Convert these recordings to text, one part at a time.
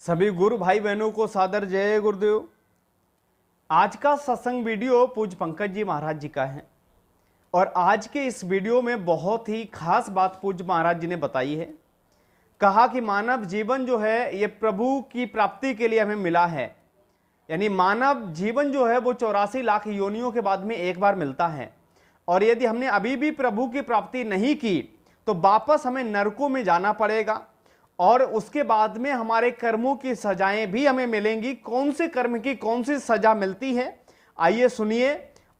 सभी गुरु भाई बहनों को सादर जय गुरुदेव। आज का सत्संग वीडियो पूज्य पंकज जी महाराज जी का है और आज के इस वीडियो में बहुत ही खास बात पूज्य महाराज जी ने बताई है। कहा कि मानव जीवन जो है ये प्रभु की प्राप्ति के लिए हमें मिला है, यानी मानव जीवन जो है वो 84 लाख योनियों के बाद में एक बार मिलता है और यदि हमने अभी भी प्रभु की प्राप्ति नहीं की तो वापस हमें नरकों में जाना पड़ेगा और उसके बाद में हमारे कर्मों की सजाएं भी हमें मिलेंगी। कौन से कर्म की कौन सी सजा मिलती है, आइए सुनिए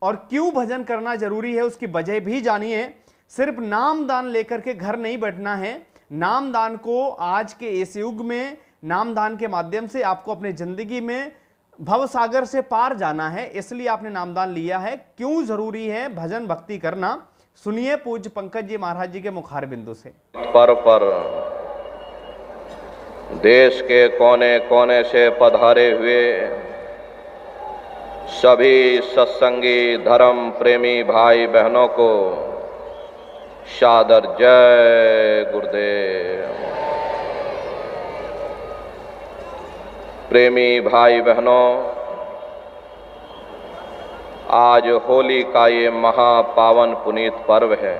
और क्यों भजन करना जरूरी है उसकी वजह भी जानिए। सिर्फ नाम दान लेकर के घर नहीं बैठना है, नाम दान को आज के इस युग में नाम दान के माध्यम से आपको अपनी जिंदगी में भव सागर से पार जाना है, इसलिए आपने नामदान लिया है। क्यों जरूरी है भजन भक्ति करना, सुनिए पूज्य पंकज जी महाराज जी के मुखार बिंदु से। पर देश के कोने कोने से पधारे हुए सभी सत्संगी धर्म प्रेमी भाई बहनों को सादर जय गुरुदेव। प्रेमी भाई बहनों, आज होली का ये महापावन पुनीत पर्व है।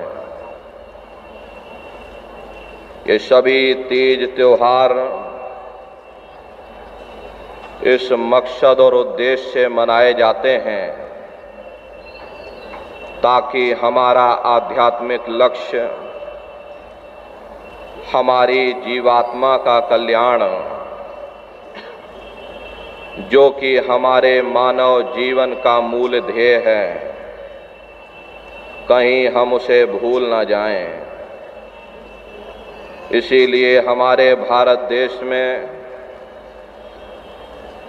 ये सभी तीज त्योहार इस मकसद और उद्देश्य से मनाए जाते हैं ताकि हमारा आध्यात्मिक लक्ष्य, हमारी जीवात्मा का कल्याण, जो कि हमारे मानव जीवन का मूल ध्येय है, कहीं हम उसे भूल ना जाएं। इसीलिए हमारे भारत देश में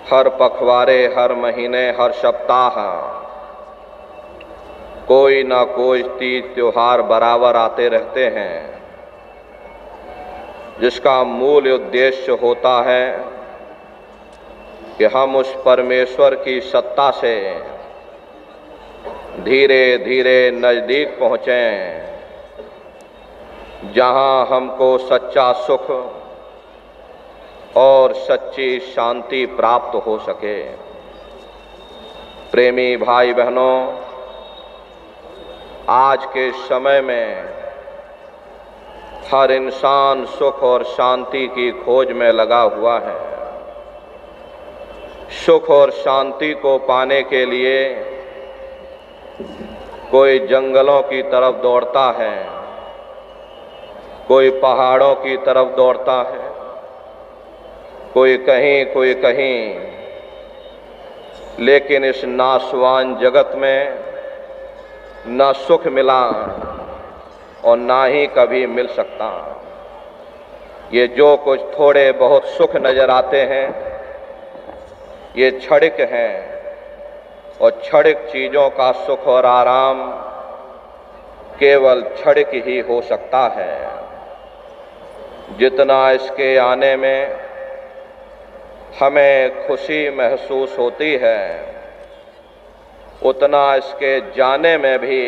हर पखवाड़े, हर महीने, हर सप्ताह कोई ना कोई तीज त्योहार बराबर आते रहते हैं, जिसका मूल उद्देश्य होता है कि हम उस परमेश्वर की सत्ता से धीरे धीरे नजदीक पहुँचें, जहां हमको सच्चा सुख और सच्ची शांति प्राप्त हो सके। प्रेमी भाई बहनों, आज के समय में हर इंसान सुख और शांति की खोज में लगा हुआ है। सुख और शांति को पाने के लिए कोई जंगलों की तरफ दौड़ता है, कोई पहाड़ों की तरफ दौड़ता है, कोई कहीं, लेकिन इस नाशवान जगत में न सुख मिला और ना ही कभी मिल सकता। ये जो कुछ थोड़े बहुत सुख नजर आते हैं ये क्षणिक हैं और क्षणिक चीजों का सुख और आराम केवल क्षणिक ही हो सकता है। जितना इसके आने में हमें खुशी महसूस होती है, उतना इसके जाने में भी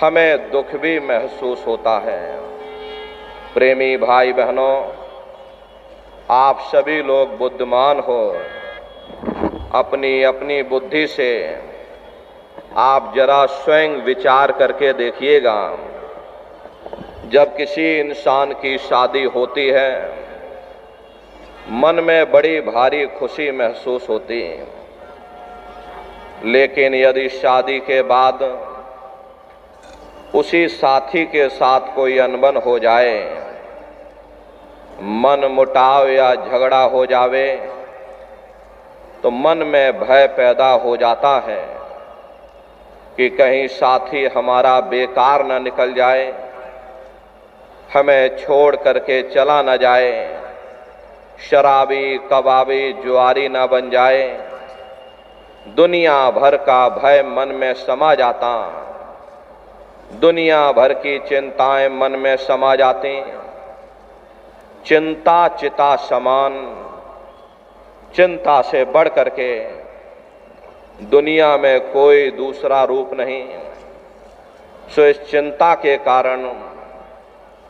हमें दुख भी महसूस होता है। प्रेमी भाई बहनों, आप सभी लोग बुद्धिमान हो, अपनी अपनी बुद्धि से आप जरा स्वयं विचार करके देखिएगा। जब किसी इंसान की शादी होती है, मन में बड़ी भारी खुशी महसूस होती है, लेकिन यदि शादी के बाद उसी साथी के साथ कोई अनबन हो जाए, मन मुटाव या झगड़ा हो जावे, तो मन में भय पैदा हो जाता है कि कहीं साथी हमारा बेकार न निकल जाए, हमें छोड़ करके चला न जाए, शराबी कबाबी जुआरी न बन जाए। दुनिया भर का भय मन में समा जाता, दुनिया भर की चिंताएं मन में समा जाती। चिंता चिता समान, चिंता से बढ़ करके दुनिया में कोई दूसरा रूप नहीं। सो इस चिंता के कारण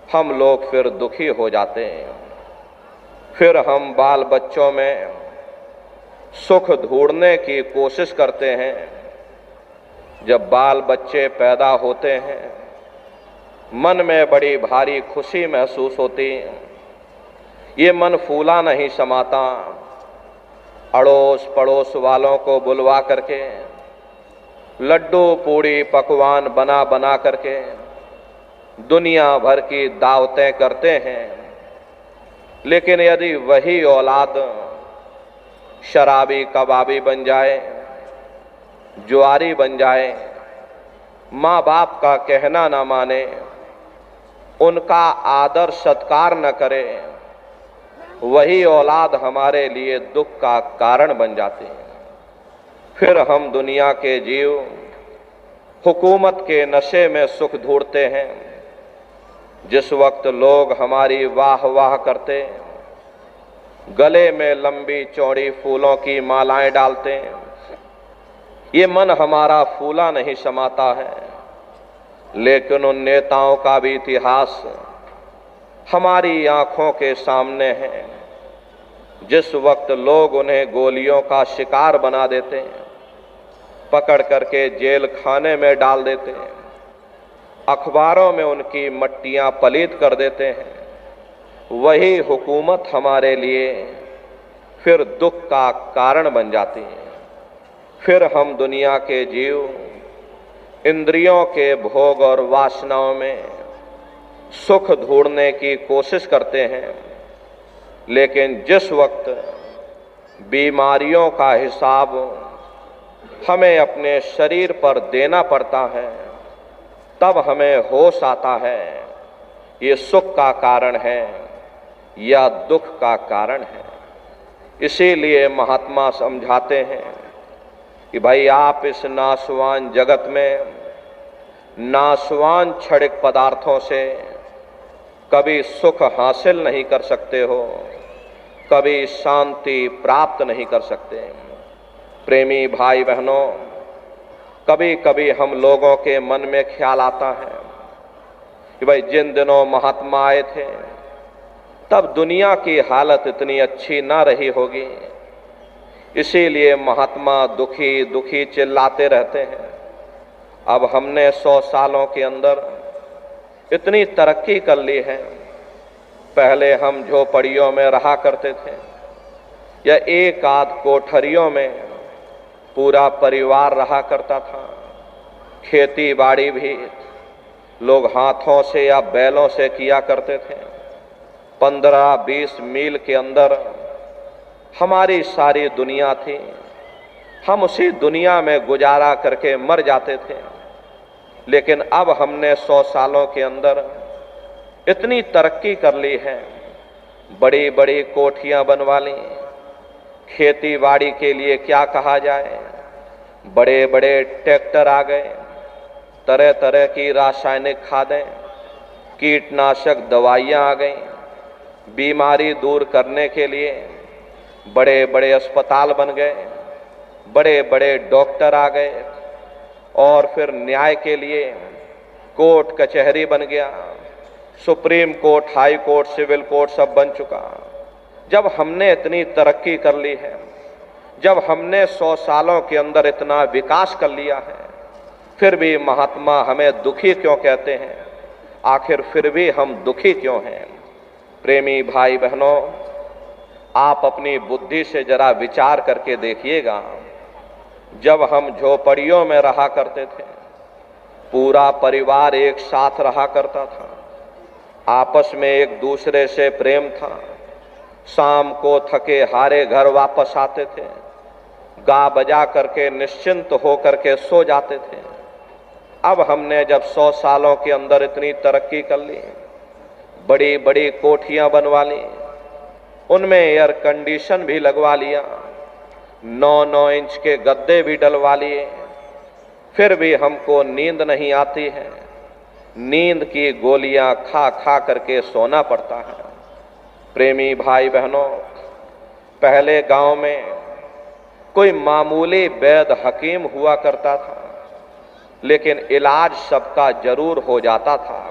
हम लोग फिर दुखी हो जाते हैं। फिर हम बाल बच्चों में सुख ढूंढने की कोशिश करते हैं। जब बाल बच्चे पैदा होते हैं, मन में बड़ी भारी खुशी महसूस होती। ये मन फूला नहीं समाता। अड़ोस पड़ोस वालों को बुलवा करके लड्डू पूड़ी पकवान बना बना करके दुनिया भर की दावतें करते हैं। लेकिन यदि वही औलाद शराबी कबाबी बन जाए, जुआरी बन जाए, माँ बाप का कहना ना माने, उनका आदर सत्कार न करे, वही औलाद हमारे लिए दुख का कारण बन जाती है। फिर हम दुनिया के जीव हुकूमत के नशे में सुख ढूंढते हैं। जिस वक्त लोग हमारी वाह वाह करते, गले में लंबी चौड़ी फूलों की मालाएं डालते, ये मन हमारा फूला नहीं समाता है। लेकिन उन नेताओं का भी इतिहास हमारी आंखों के सामने है। जिस वक्त लोग उन्हें गोलियों का शिकार बना देते हैं, पकड़ करके जेल खाने में डाल देते हैं, अखबारों में उनकी मट्टियां पलीत कर देते हैं, वही हुकूमत हमारे लिए फिर दुख का कारण बन जाती है। फिर हम दुनिया के जीव इंद्रियों के भोग और वासनाओं में सुख ढूंढने की कोशिश करते हैं। लेकिन जिस वक्त बीमारियों का हिसाब हमें अपने शरीर पर देना पड़ता है, तब हमें होश आता है ये सुख का कारण है या दुख का कारण है। इसीलिए महात्मा समझाते हैं कि भाई आप इस नाशवान जगत में नाशवान क्षणिक पदार्थों से कभी सुख हासिल नहीं कर सकते हो, कभी शांति प्राप्त नहीं कर सकते। प्रेमी भाई बहनों, कभी कभी हम लोगों के मन में ख्याल आता है कि भाई जिन दिनों महात्मा आए थे तब दुनिया की हालत इतनी अच्छी ना रही होगी, इसीलिए महात्मा दुखी दुखी चिल्लाते रहते हैं। अब हमने 100 सालों के अंदर इतनी तरक्की कर ली है। पहले हम झोपड़ियों में रहा करते थे या एक आध कोठरियों में पूरा परिवार रहा करता था। खेती बाड़ी भी लोग हाथों से या बैलों से किया करते थे। 15-20 मील के अंदर हमारी सारी दुनिया थी। हम उसी दुनिया में गुजारा करके मर जाते थे। लेकिन अब हमने 100 सालों के अंदर इतनी तरक्की कर ली है, बड़ी बड़ी कोठियां बनवा ली। खेती बाड़ी के लिए क्या कहा जाए, बड़े बड़े ट्रैक्टर आ गए, तरह तरह की रासायनिक खादें, कीटनाशक दवाइयां आ गई। बीमारी दूर करने के लिए बड़े बड़े अस्पताल बन गए, बड़े बड़े डॉक्टर आ गए, और फिर न्याय के लिए कोर्ट कचहरी बन गया। Supreme court, high court, civil court सब बन चुका। जब हमने इतनी तरक्की कर ली है, जब हमने 100 सालों के अंदर इतना विकास कर लिया है, फिर भी महात्मा हमें दुखी क्यों कहते हैं? आखिर फिर भी हम दुखी क्यों हैं? प्रेमी भाई बहनों, आप अपनी बुद्धि से जरा विचार करके देखिएगा। जब हम झोपड़ियों में रहा करते थे, पूरा परिवार एक साथ रहा करता था, आपस में एक दूसरे से प्रेम था। शाम को थके हारे घर वापस आते थे, गा बजा करके निश्चिंत हो करके सो जाते थे। अब हमने जब 100 सालों के अंदर इतनी तरक्की कर ली, बड़ी बड़ी कोठियां बनवा ली, उनमें एयर कंडीशन भी लगवा लिया, 9-9 इंच के गद्दे भी डलवा लिए, फिर भी हमको नींद नहीं आती है। नींद की गोलियां खा खा करके सोना पड़ता है। प्रेमी भाई बहनों, पहले गांव में कोई मामूली वैद्य हकीम हुआ करता था, लेकिन इलाज सबका जरूर हो जाता था।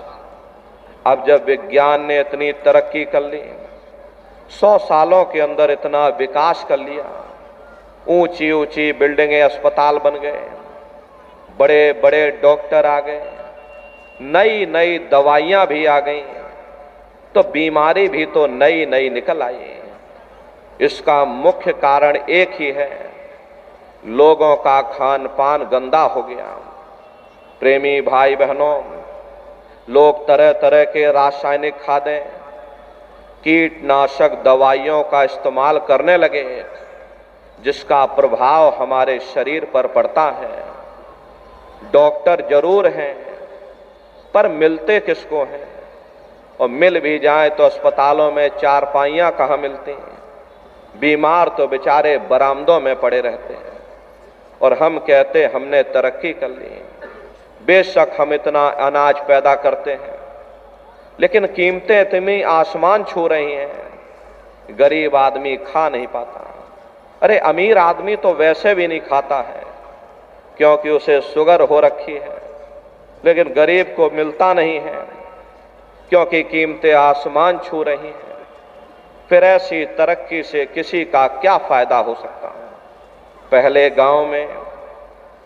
अब जब विज्ञान ने इतनी तरक्की कर ली, 100 सालों के अंदर इतना विकास कर लिया, ऊंची ऊंची बिल्डिंगें, अस्पताल बन गए, बड़े बड़े डॉक्टर आ गए, नई नई दवाइयां भी आ गई, तो बीमारी भी तो नई नई निकल आई। इसका मुख्य कारण एक ही है, लोगों का खान पान गंदा हो गया। प्रेमी भाई बहनों, लोग तरह तरह के रासायनिक खादें, कीटनाशक दवाइयों का इस्तेमाल करने लगे, जिसका प्रभाव हमारे शरीर पर पड़ता है। डॉक्टर जरूर हैं, पर मिलते किसको हैं? और मिल भी जाए तो अस्पतालों में चारपाइयां कहाँ मिलती हैं? बीमार तो बेचारे बरामदों में पड़े रहते हैं। और हम कहते हमने तरक्की कर ली। बेशक हम इतना अनाज पैदा करते हैं, लेकिन कीमतें इतनी आसमान छू रही हैं, गरीब आदमी खा नहीं पाता। अरे अमीर आदमी तो वैसे भी नहीं खाता है, क्योंकि उसे शुगर हो रखी है, लेकिन गरीब को मिलता नहीं है, क्योंकि कीमतें आसमान छू रही हैं। फिर ऐसी तरक्की से किसी का क्या फायदा हो सकता है? पहले गांव में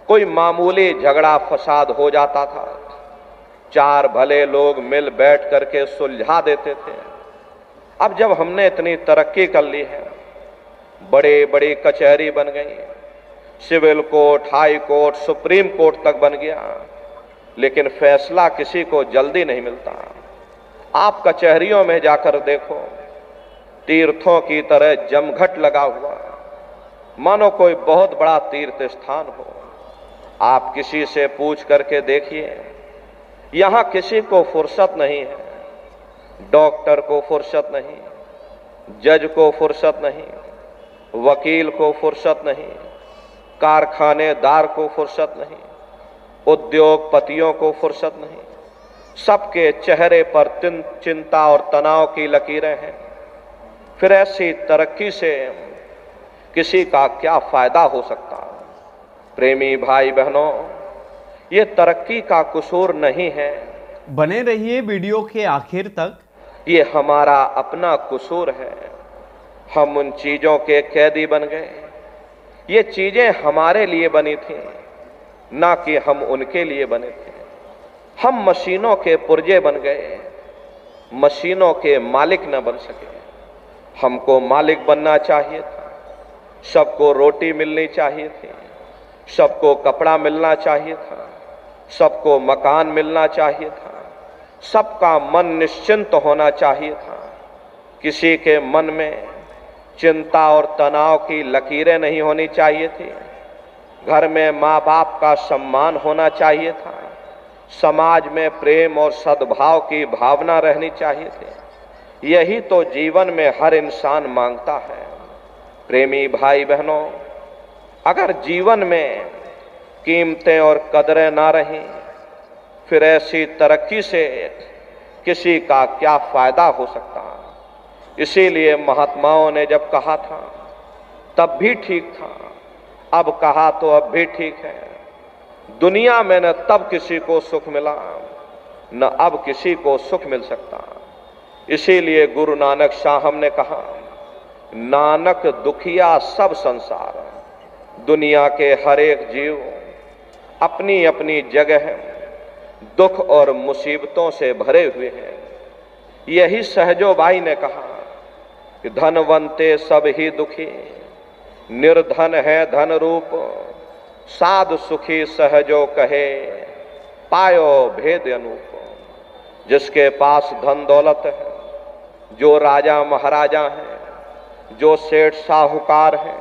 कोई मामूली झगड़ा फसाद हो जाता था, 4 भले लोग मिल बैठ करके सुलझा देते थे। अब जब हमने इतनी तरक्की कर ली है, बड़ी बड़ी कचहरी बन गई, civil court, high court, supreme court तक बन गया, लेकिन फैसला किसी को जल्दी नहीं मिलता। आप कचहरियों में जाकर देखो, तीर्थों की तरह जमघट लगा हुआ, मानो कोई बहुत बड़ा तीर्थ स्थान हो। आप किसी से पूछ करके देखिए, यहां किसी को फुर्सत नहीं है। डॉक्टर को फुर्सत नहीं, जज को फुर्सत नहीं, वकील को फुर्सत नहीं, कारखानेदार को फुर्सत नहीं, उद्योगपतियों को फुर्सत नहीं। सबके चेहरे पर चिंता और तनाव की लकीरें हैं। फिर ऐसी तरक्की से किसी का क्या फायदा हो सकता? प्रेमी भाई बहनों, ये तरक्की का कसूर नहीं है। बने रहिए वीडियो के आखिर तक। ये हमारा अपना कसूर है। हम उन चीजों के कैदी बन गए। ये चीजें हमारे लिए बनी थी, ना कि हम उनके लिए बने थे। हम मशीनों के पुर्जे बन गए, मशीनों के मालिक न बन सके। हमको मालिक बनना चाहिए था। सबको रोटी मिलनी चाहिए थी, सबको कपड़ा मिलना चाहिए था, सबको मकान मिलना चाहिए था, सबका मन निश्चिंत होना चाहिए था। किसी के मन में चिंता और तनाव की लकीरें नहीं होनी चाहिए थी। घर में माँ बाप का सम्मान होना चाहिए था। समाज में प्रेम और सद्भाव की भावना रहनी चाहिए थी। यही तो जीवन में हर इंसान मांगता है। प्रेमी भाई बहनों, अगर जीवन में कीमतें और कदरें ना रहीं, फिर ऐसी तरक्की से किसी का क्या फायदा हो सकता? इसीलिए महात्माओं ने जब कहा था तब भी ठीक था, अब कहा तो अब भी ठीक है। दुनिया में न तब किसी को सुख मिला, न अब किसी को सुख मिल सकता। इसीलिए गुरु नानक साहब ने कहा, नानक दुखिया सब संसार। दुनिया के हर एक जीव अपनी अपनी जगह दुख और मुसीबतों से भरे हुए हैं। यही सहजोबाई ने कहा कि धनवंते सब ही दुखी, निर्धन है धन रूप, साध सुखी सहजो कहे, पायो भेद अनूप। जिसके पास धन दौलत है, जो राजा महाराजा हैं, जो सेठ साहूकार हैं,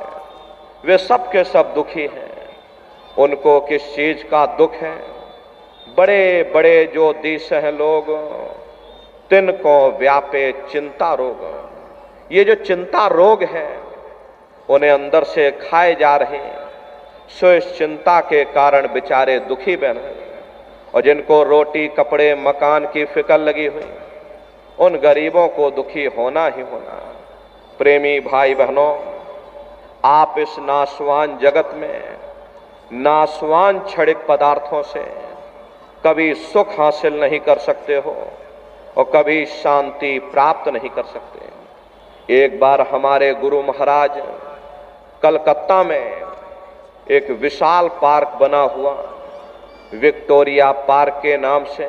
वे सब के सब दुखी हैं। उनको किस चीज का दुख है? बड़े बड़े जो देश हैं लोग, तिनको व्यापे चिंता रोग। ये जो चिंता रोग है, उन्हें अंदर से खाए जा रहे हैं। सो इस चिंता के कारण बेचारे दुखी बन रहे हैं। और जिनको रोटी कपड़े मकान की फिक्र लगी हुई, उन गरीबों को दुखी होना ही होना। प्रेमी भाई बहनों, आप इस नाशवान जगत में नाशवान क्षणिक पदार्थों से कभी सुख हासिल नहीं कर सकते हो और कभी शांति प्राप्त नहीं कर सकते। एक बार हमारे गुरु महाराज कलकत्ता में एक विशाल पार्क बना हुआ विक्टोरिया पार्क के नाम से,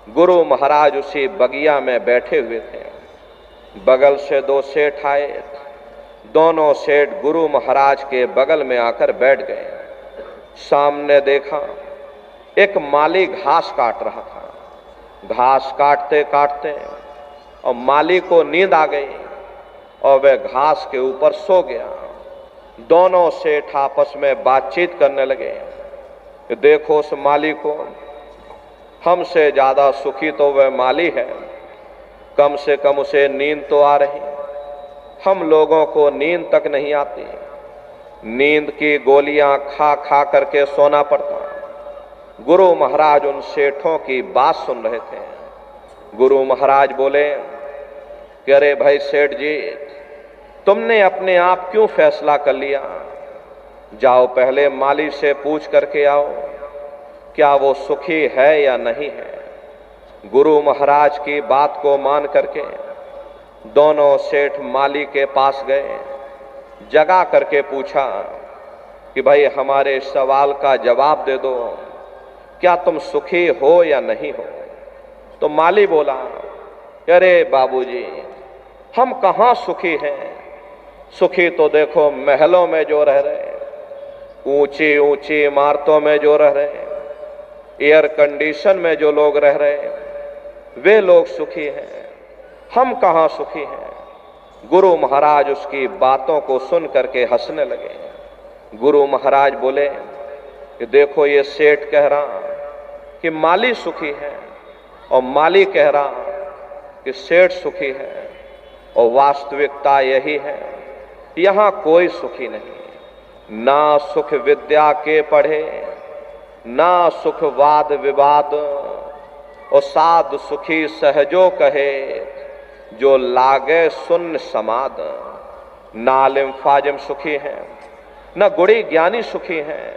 गुरु महाराज उसी बगिया में बैठे हुए थे। बगल से दो सेठ आए, दोनों सेठ गुरु महाराज के बगल में आकर बैठ गए। सामने देखा एक माली घास काट रहा था। घास काटते काटते और माली को नींद आ गई और वह घास के ऊपर सो गया। दोनों सेठ आपस में बातचीत करने लगे कि देखो उस माली को, हमसे ज्यादा सुखी तो वह माली है, कम से कम उसे नींद तो आ रही, हम लोगों को नींद तक नहीं आती। नींद की गोलियां खा खा करके सोना पड़ता। गुरु महाराज उन सेठों की बात सुन रहे थे। गुरु महाराज बोले कि अरे भाई सेठ जी, तुमने अपने आप क्यों फैसला कर लिया? जाओ पहले माली से पूछ करके आओ क्या वो सुखी है या नहीं है। गुरु महाराज की बात को मान करके दोनों सेठ माली के पास गए, जगा करके पूछा कि भाई हमारे सवाल का जवाब दे दो, क्या तुम सुखी हो या नहीं हो? तो माली बोला, अरे बाबूजी, हम कहाँ सुखी हैं? सुखी तो देखो महलों में जो रह रहे, ऊंची ऊंची इमारतों में जो रह रहे, एयर कंडीशन में जो लोग रह रहे, वे लोग सुखी हैं, हम कहाँ सुखी हैं? गुरु महाराज उसकी बातों को सुन करके हंसने लगे। गुरु महाराज बोले कि देखो ये सेठ कह रहा कि माली सुखी है और माली कह रहा कि सेठ सुखी है, और वास्तविकता यही है, यहाँ कोई सुखी नहीं। ना सुख विद्या के पढ़े, ना सुख वाद विवाद, और साध सुखी सहजो कहे, जो लागे सुन समाद। ना आलिम फाजिम सुखी हैं, न गुणी ज्ञानी सुखी हैं,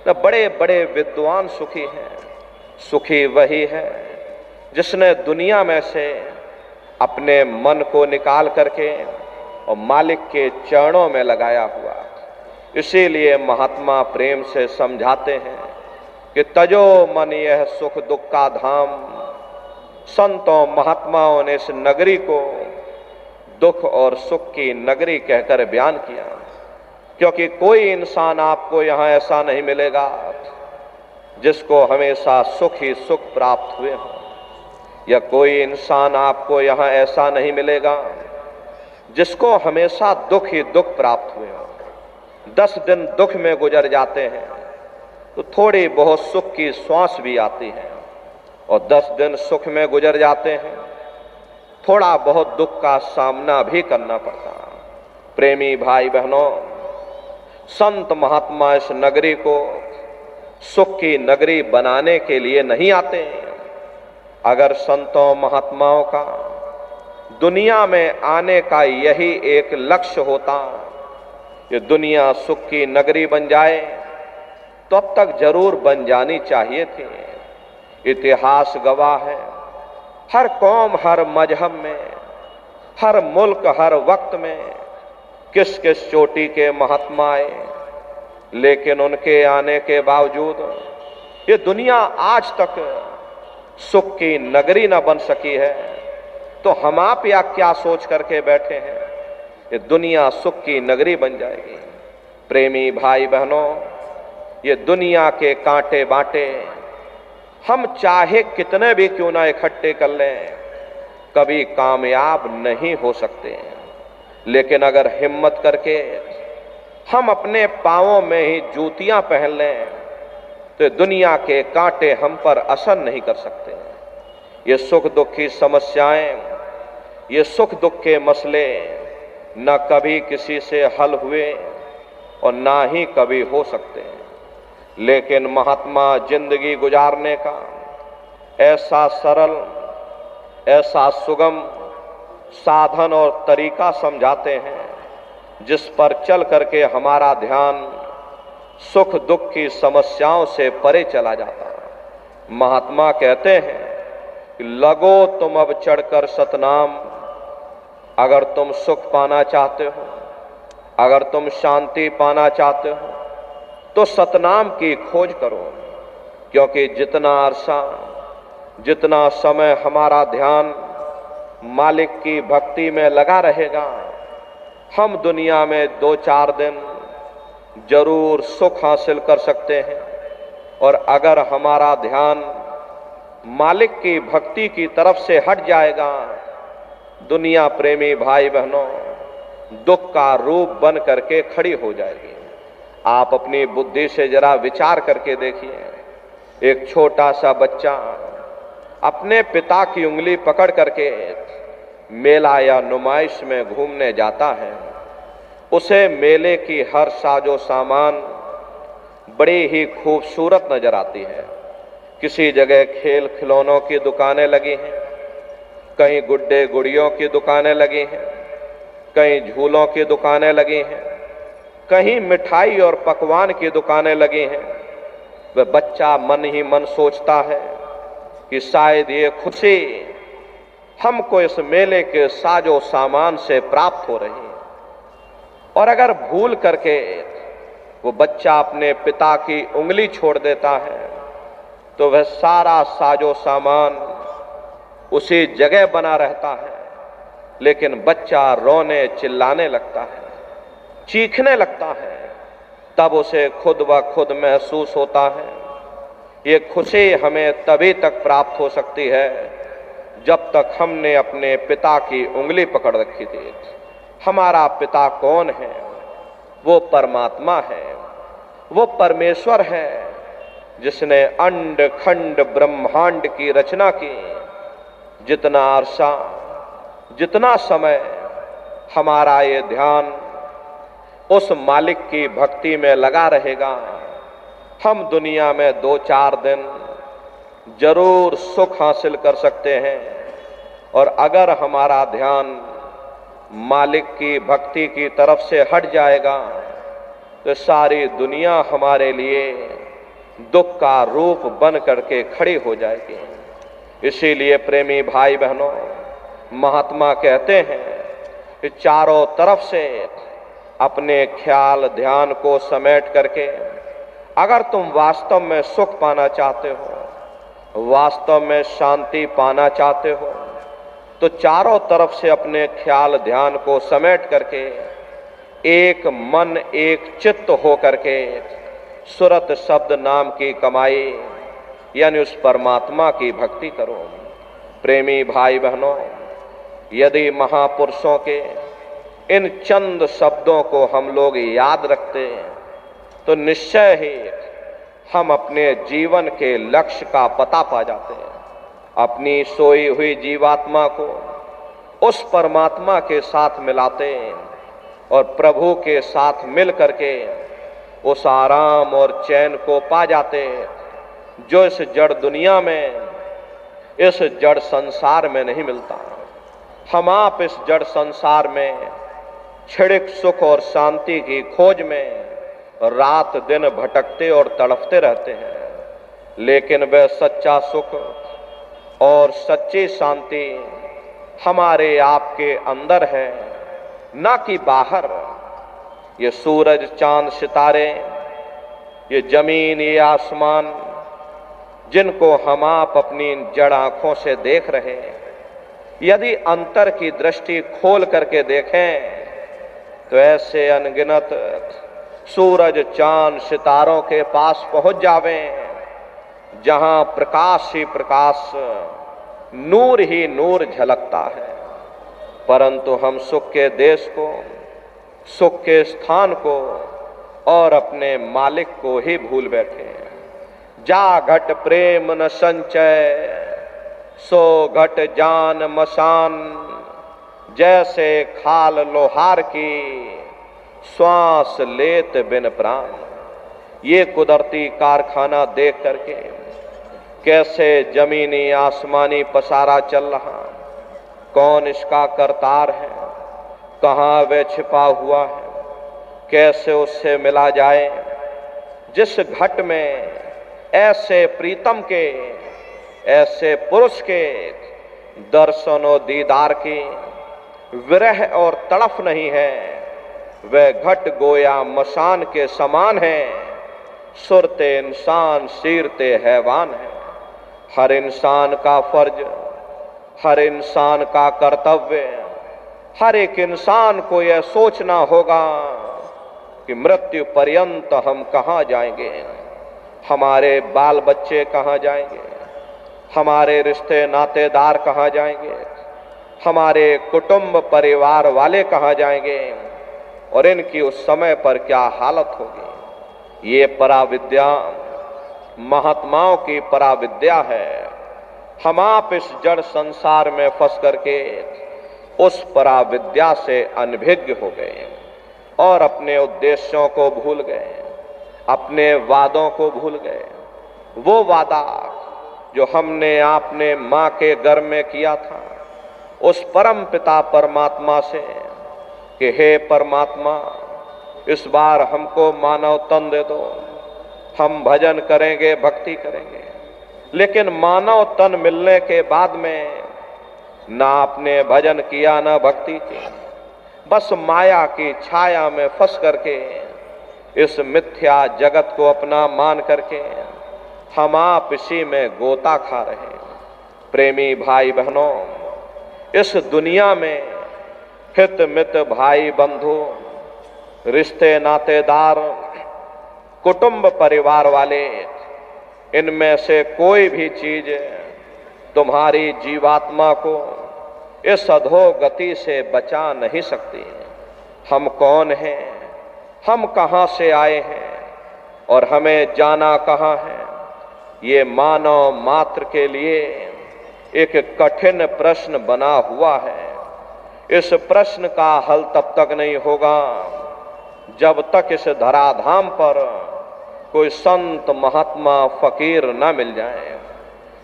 न बड़े बड़े विद्वान सुखी हैं। सुखी वही है जिसने दुनिया में से अपने मन को निकाल करके और मालिक के चरणों में लगाया हुआ। इसीलिए महात्मा प्रेम से समझाते हैं कि तजो मन यह सुख दुख का धाम। संतों महात्माओं ने इस नगरी को दुख और सुख की नगरी कहकर बयान किया, क्योंकि कोई इंसान आपको यहाँ ऐसा नहीं मिलेगा जिसको हमेशा सुख ही सुख प्राप्त हुए हो, या कोई इंसान आपको यहाँ ऐसा नहीं मिलेगा जिसको हमेशा दुख ही दुख प्राप्त हुए हो। 10 दिन दुख में गुजर जाते हैं तो थोड़ी बहुत सुख की श्वास भी आती है, और 10 दिन सुख में गुजर जाते हैं थोड़ा बहुत दुख का सामना भी करना पड़ता। प्रेमी भाई बहनों, संत महात्मा इस नगरी को सुख की नगरी बनाने के लिए नहीं आते। अगर संतों महात्माओं का दुनिया में आने का यही एक लक्ष्य होता कि दुनिया सुख की नगरी बन जाए, तो अब तक जरूर बन जानी चाहिए थी। इतिहास गवाह है, हर कौम, हर मजहब में, हर मुल्क, हर वक्त में किस किस चोटी के महात्मा आए, लेकिन उनके आने के बावजूद ये दुनिया आज तक सुख की नगरी न बन सकी है। तो हम आप या क्या सोच करके बैठे हैं ये दुनिया सुख की नगरी बन जाएगी। प्रेमी भाई बहनों, ये दुनिया के कांटे बांटे हम चाहे कितने भी क्यों ना इकट्ठे कर लें, कभी कामयाब नहीं हो सकते। लेकिन अगर हिम्मत करके हम अपने पांवों में ही जूतियां पहन लें, तो दुनिया के कांटे हम पर असर नहीं कर सकते। ये सुख दुख की समस्याएं, ये सुख दुख के मसले न कभी किसी से हल हुए और ना ही कभी हो सकते हैं। लेकिन महात्मा जिंदगी गुजारने का ऐसा सरल, ऐसा सुगम साधन और तरीका समझाते हैं जिस पर चल करके हमारा ध्यान सुख दुख की समस्याओं से परे चला जाता है। महात्मा कहते हैं कि लगो तुम अब चढ़कर सतनाम, अगर तुम सुख पाना चाहते हो, अगर तुम शांति पाना चाहते हो, तो सतनाम की खोज करो। क्योंकि जितना अरसा, जितना समय हमारा ध्यान मालिक की भक्ति में लगा रहेगा, हम दुनिया में 2-4 दिन जरूर सुख हासिल कर सकते हैं। और अगर हमारा ध्यान मालिक की भक्ति की तरफ से हट जाएगा, दुनिया प्रेमी भाई बहनों, दुख का रूप बन करके खड़ी हो जाएगी। आप अपनी बुद्धि से जरा विचार करके देखिए, एक छोटा सा बच्चा अपने पिता की उंगली पकड़ करके मेला या नुमाइश में घूमने जाता है। उसे मेले की हर साजो सामान बड़ी ही खूबसूरत नजर आती है। किसी जगह खेल खिलौनों की दुकानें लगी हैं, कहीं गुड्डे गुड़ियों की दुकानें लगी हैं, कहीं झूलों की दुकानें लगी हैं, कहीं मिठाई और पकवान की दुकानें लगी हैं। वह बच्चा मन ही मन सोचता है कि शायद ये खुशी हमको इस मेले के साजो सामान से प्राप्त हो रही है। और अगर भूल करके वो बच्चा अपने पिता की उंगली छोड़ देता है, तो वह सारा साजो सामान उसी जगह बना रहता है, लेकिन बच्चा रोने चिल्लाने लगता है, चीखने लगता है। तब उसे खुद ब खुद महसूस होता है, ये खुशी हमें तभी तक प्राप्त हो सकती है जब तक हमने अपने पिता की उंगली पकड़ रखी थी। हमारा पिता कौन है? वो परमात्मा है, वो परमेश्वर है जिसने अंड खंड ब्रह्मांड की रचना की। जितना अरसा, जितना समय हमारा ये ध्यान उस मालिक की भक्ति में लगा रहेगा, हम दुनिया में 2-4 दिन जरूर सुख हासिल कर सकते हैं। और अगर हमारा ध्यान मालिक की भक्ति की तरफ से हट जाएगा, तो सारी दुनिया हमारे लिए दुख का रूप बन करके खड़ी हो जाएगी। इसीलिए प्रेमी भाई बहनों, महात्मा कहते हैं कि चारों तरफ से अपने ख्याल ध्यान को समेट करके अगर तुम वास्तव में सुख पाना चाहते हो, वास्तव में शांति पाना चाहते हो, तो चारों तरफ से अपने ख्याल ध्यान को समेट करके एक मन एक चित्त हो करके सुरत शब्द नाम की कमाई यानी उस परमात्मा की भक्ति करो। प्रेमी भाई बहनों, यदि महापुरुषों के इन चंद शब्दों को हम लोग याद रखते हैं, तो निश्चय ही हम अपने जीवन के लक्ष्य का पता पा जाते हैं। अपनी सोई हुई जीवात्मा को उस परमात्मा के साथ मिलाते हैं और प्रभु के साथ मिल करके उस आराम और चैन को पा जाते हैं जो इस जड़ दुनिया में, इस जड़ संसार में नहीं मिलता। हम आप इस जड़ संसार में क्षणिक सुख और शांति की खोज में रात दिन भटकते और तड़पते रहते हैं, लेकिन वह सच्चा सुख और सच्ची शांति हमारे आपके अंदर है, ना कि बाहर। ये सूरज चांद सितारे, ये जमीन ये आसमान, जिनको हम आप अपनी जड़ आंखों से देख रहे हैं, यदि अंतर की दृष्टि खोल करके देखें तो ऐसे अनगिनत सूरज चांद सितारों के पास पहुंच जावें जहां प्रकाश ही प्रकाश, नूर ही नूर झलकता है। परंतु हम सुख के देश को, सुख के स्थान को और अपने मालिक को ही भूल बैठे हैं। जा घट प्रेम न संचय, सो घट जान मसान, जैसे खाल लोहार की, श्वास लेत बिन प्राण। ये कुदरती कारखाना देख करके कैसे जमीनी आसमानी पसारा चल रहा, कौन इसका करतार है, कहाँ वह छिपा हुआ है, कैसे उससे मिला जाए। जिस घट में ऐसे प्रीतम के, ऐसे पुरुष के दर्शन और दीदार की विरह और तड़फ नहीं है, वह घट गोया मसान के समान है। सुरते इंसान सीरते हैवान है। हर इंसान का फर्ज, हर इंसान का कर्तव्य, हर एक इंसान को यह सोचना होगा कि मृत्यु पर्यंत हम कहाँ जाएंगे, हमारे बाल बच्चे कहाँ जाएंगे, हमारे रिश्ते नातेदार कहाँ जाएंगे, हमारे कुटुंब परिवार वाले कहाँ जाएंगे और इनकी उस समय पर क्या हालत होगी। ये पराविद्या महात्माओं की पराविद्या है। हम आप इस जड़ संसार में फंस करके उस पराविद्या से अनभिज्ञ हो गए और अपने उद्देश्यों को भूल गए, अपने वादों को भूल गए। वो वादा जो हमने आपने मां के गर्भ में किया था उस परम पिता परमात्मा से कि हे परमात्मा, इस बार हमको मानव तन दे दो, हम भजन करेंगे, भक्ति करेंगे। लेकिन मानव तन मिलने के बाद में ना आपने भजन किया ना भक्ति की, बस माया की छाया में फंस करके इस मिथ्या जगत को अपना मान करके हम आप इसी में गोता खा रहे हैं। प्रेमी भाई बहनों, इस दुनिया में हित मित भाई बंधु, रिश्ते नातेदार, कुटुंब परिवार वाले, इनमें से कोई भी चीज तुम्हारी जीवात्मा को इस अधोगति से बचा नहीं सकती। हम कौन हैं, हम कहां से आए हैं और हमें जाना कहां है, ये मानव मात्र के लिए एक कठिन प्रश्न बना हुआ है। इस प्रश्न का हल तब तक नहीं होगा जब तक इस धराधाम पर कोई संत महात्मा फकीर न मिल जाए।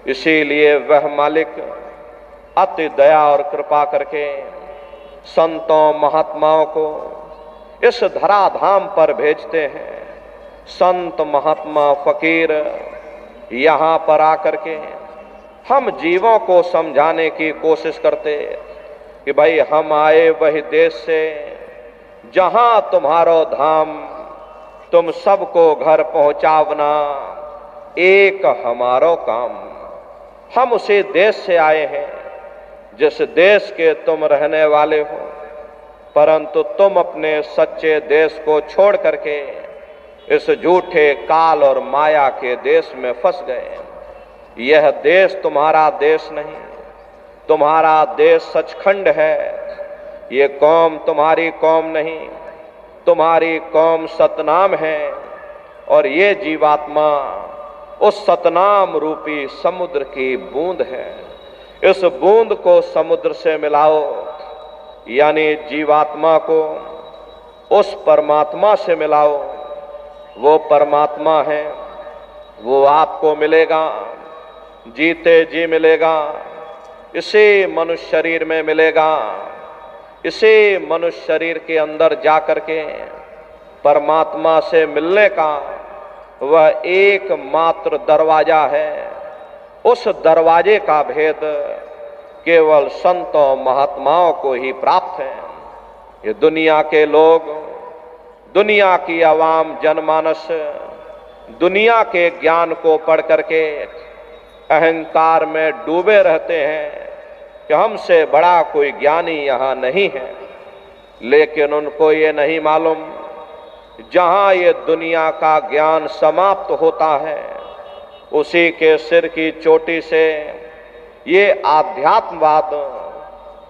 इसीलिए वह मालिक अति दया और कृपा करके संतों महात्माओं को इस धराधाम पर भेजते हैं। संत महात्मा फकीर यहाँ पर आकर के हम जीवों को समझाने की कोशिश करते कि भाई हम आए वही देश से जहां तुम्हारो धाम, तुम सबको घर पहुंचावना एक हमारो काम। हम उसी देश से आए हैं जिस देश के तुम रहने वाले हो, परंतु तुम अपने सच्चे देश को छोड़ करके इस झूठे काल और माया के देश में फंस गए। यह देश तुम्हारा देश नहीं, तुम्हारा देश सचखंड है। ये कौम तुम्हारी कौम नहीं, तुम्हारी कौम सतनाम है और ये जीवात्मा उस सतनाम रूपी समुद्र की बूंद है। इस बूंद को समुद्र से मिलाओ, यानी जीवात्मा को उस परमात्मा से मिलाओ। वो परमात्मा है, वो आपको मिलेगा, जीते जी मिलेगा, इसी मनुष्य शरीर में मिलेगा। इसी मनुष्य शरीर के अंदर जाकर के परमात्मा से मिलने का वह एकमात्र दरवाजा है। उस दरवाजे का भेद केवल संतों महात्माओं को ही प्राप्त है। ये दुनिया के लोग, दुनिया की आवाम जनमानस दुनिया के ज्ञान को पढ़ करके अहंकार में डूबे रहते हैं कि हमसे बड़ा कोई ज्ञानी यहाँ नहीं है। लेकिन उनको ये नहीं मालूम, जहाँ ये दुनिया का ज्ञान समाप्त होता है उसी के सिर की चोटी से ये आध्यात्मवाद,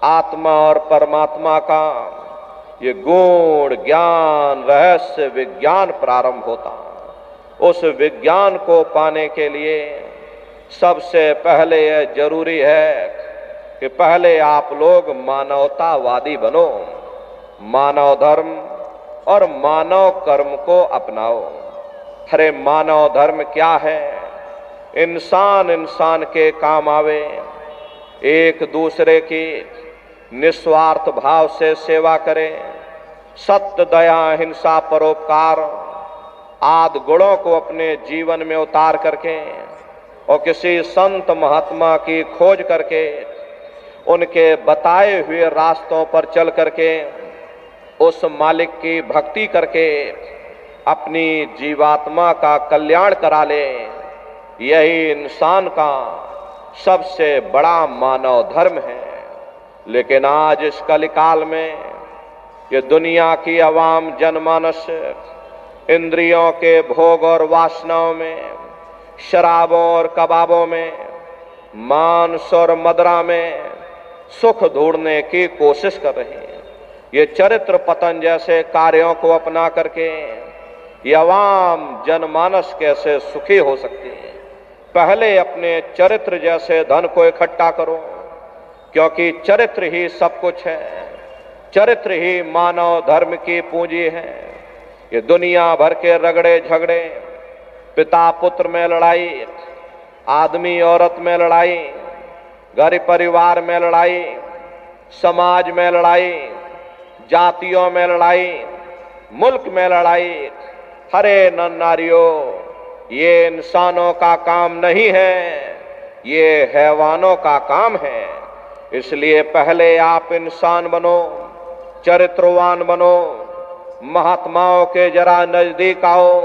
आत्मा और परमात्मा का ये गूढ़ ज्ञान, रहस्य विज्ञान प्रारंभ होता। उस विज्ञान को पाने के लिए सबसे पहले यह जरूरी है कि पहले आप लोग मानवतावादी बनो, मानव धर्म और मानव कर्म को अपनाओ। अरे मानव धर्म क्या है? इंसान इंसान के काम आवे, एक दूसरे की निस्वार्थ भाव से सेवा करे, सत्य दया हिंसा परोपकार आदि गुणों को अपने जीवन में उतार करके और किसी संत महात्मा की खोज करके उनके बताए हुए रास्तों पर चल करके उस मालिक की भक्ति करके अपनी जीवात्मा का कल्याण करा ले, यही इंसान का सबसे बड़ा मानव धर्म है। लेकिन आज इस कलिकाल में ये दुनिया की आवाम जनमानस इंद्रियों के भोग और वासनाओं में, शराबों और कबाबों में, मांस और मदिरा में सुख ढूंढने की कोशिश कर रही है। ये चरित्र पतन जैसे कार्यों को अपना करके ये आवाम जनमानस कैसे सुखी हो सकती है? पहले अपने चरित्र जैसे धन को इकट्ठा करो, क्योंकि चरित्र ही सब कुछ है, चरित्र ही मानव धर्म की पूंजी है। ये दुनिया भर के रगड़े झगड़े, पिता पुत्र में लड़ाई, आदमी औरत में लड़ाई, घर परिवार में लड़ाई, समाज में लड़ाई, जातियों में लड़ाई, मुल्क में लड़ाई, हरे नर नारियों, ये इंसानों का काम नहीं है, ये हैवानों का काम है। इसलिए पहले आप इंसान बनो, चरित्रवान बनो, महात्माओं के जरा नजदीक आओ,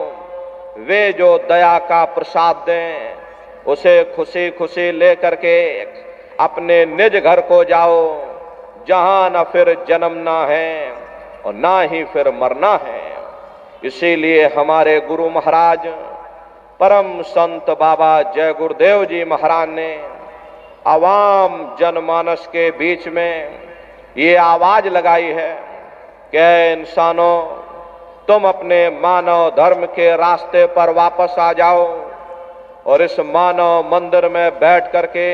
वे जो दया का प्रसाद दें उसे खुशी खुशी लेकर के अपने निज घर को जाओ, जहां न फिर जन्मना है और ना ही फिर मरना है। इसीलिए हमारे गुरु महाराज परम संत बाबा जय गुरुदेव जी महाराज ने आवाम जनमानस के बीच में ये आवाज लगाई है कि इंसानों, तुम अपने मानव धर्म के रास्ते पर वापस आ जाओ और इस मानव मंदिर में बैठ करके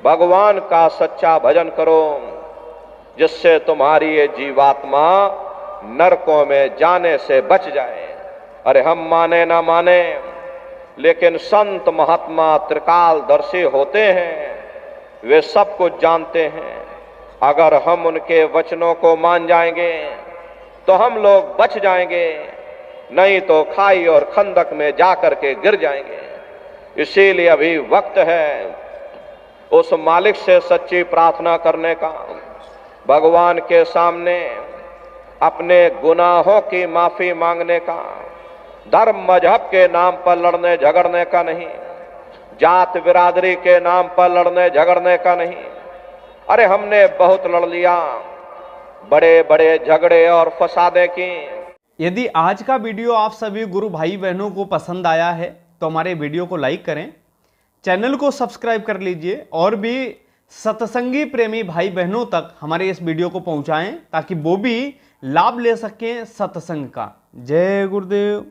भगवान का सच्चा भजन करो, जिससे तुम्हारी ये जीवात्मा नरकों में जाने से बच जाए। अरे हम माने ना माने, लेकिन संत महात्मा त्रिकालदर्शी होते हैं, वे सब कुछ जानते हैं। अगर हम उनके वचनों को मान जाएंगे तो हम लोग बच जाएंगे, नहीं तो खाई और खंदक में जाकर के गिर जाएंगे। इसीलिए अभी वक्त है उस मालिक से सच्ची प्रार्थना करने का, भगवान के सामने अपने गुनाहों की माफी मांगने का, धर्म मजहब के नाम पर लड़ने झगड़ने का नहीं, जात बिरादरी के नाम पर लड़ने झगड़ने का नहीं। अरे हमने बहुत लड़ लिया, बड़े बड़े झगड़े और फसादे की। यदि आज का वीडियो आप सभी गुरु भाई बहनों को पसंद आया है तो हमारे वीडियो को लाइक करें, चैनल को सब्सक्राइब कर लीजिए और भी सत्संगी प्रेमी भाई बहनों तक हमारे इस वीडियो को पहुंचाएं, ताकि वो भी लाभ ले सकें सत्संग का। जय गुरुदेव।